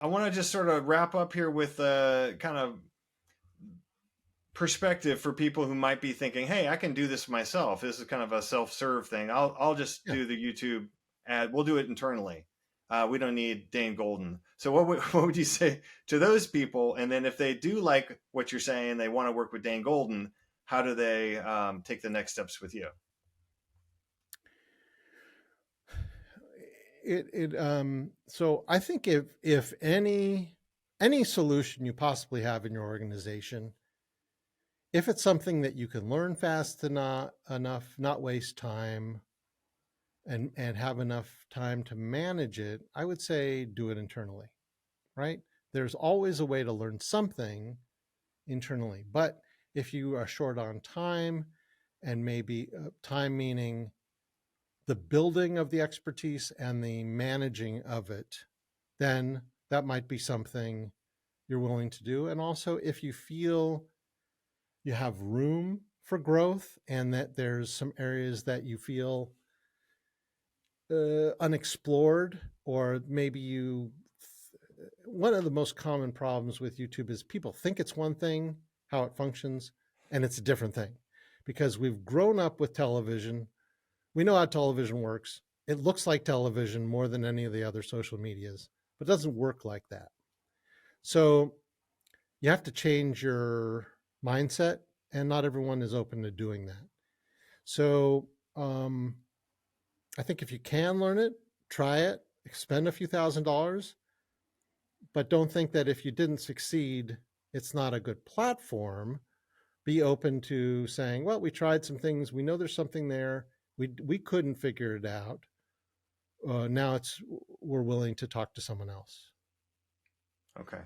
I want to just sort of wrap up here with a kind of perspective for people who might be thinking, "Hey, I can do this myself. This is kind of a self-serve thing. I'll just Yeah. do the YouTube ad. We'll do it internally. We don't need Dane Golden." So what would you say to those people? And then if they do like what you're saying, they want to work with Dane Golden, how do they take the next steps with you? So I think if any solution you possibly have in your organization, if it's something that you can learn fast enough, not waste time, and have enough time to manage it, I would say do it internally, right? There's always a way to learn something internally. But if you are short on time, and maybe time meaning the building of the expertise and the managing of it, then that might be something you're willing to do. And also, if you feel you have room for growth and that there's some areas that you feel unexplored, or maybe one of the most common problems with YouTube is people think it's one thing, how it functions, and it's a different thing because we've grown up with television. We know how television works. It looks like television more than any of the other social medias, but it doesn't work like that. So you have to change your mindset, and not everyone is open to doing that. So I think if you can learn it, try it, spend a few $1,000s, but don't think that if you didn't succeed, it's not a good platform. Be open to saying, well, we tried some things. We know there's something there. We couldn't figure it out. Now we're willing to talk to someone else. Okay.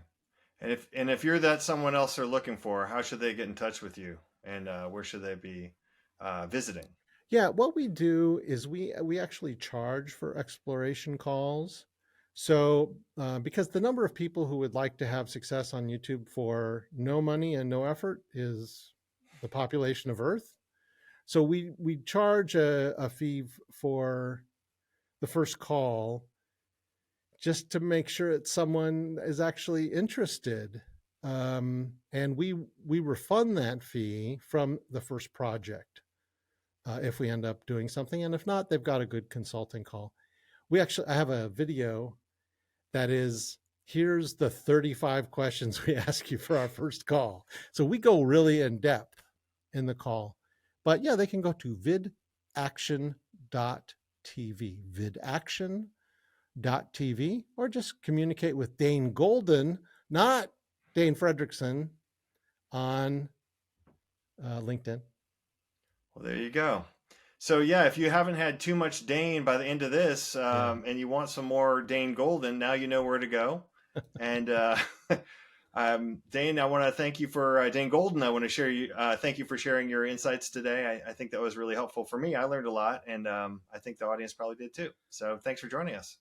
And if you're that someone else they're looking for, how should they get in touch with you, and where should they be visiting? Yeah, what we do is we actually charge for exploration calls. So because the number of people who would like to have success on YouTube for no money and no effort is the population of Earth. So we charge a fee for the first call just to make sure that someone is actually interested. And we refund that fee from the first project if we end up doing something. And if not, they've got a good consulting call. I have a video that is, here's the 35 questions we ask you for our first call. So we go really in depth in the call. But yeah, they can go to vidaction.tv, vidaction.tv, or just communicate with Dane Golden, not Dane Fredrickson, on LinkedIn. Well, there you go. So yeah, if you haven't had too much Dane by the end of this, Yeah. and you want some more Dane Golden, now you know where to go. And Dane, I want to thank you for Dane Golden. I want to share you. Thank you for sharing your insights today. I think that was really helpful for me. I learned a lot, and I think the audience probably did too. So thanks for joining us.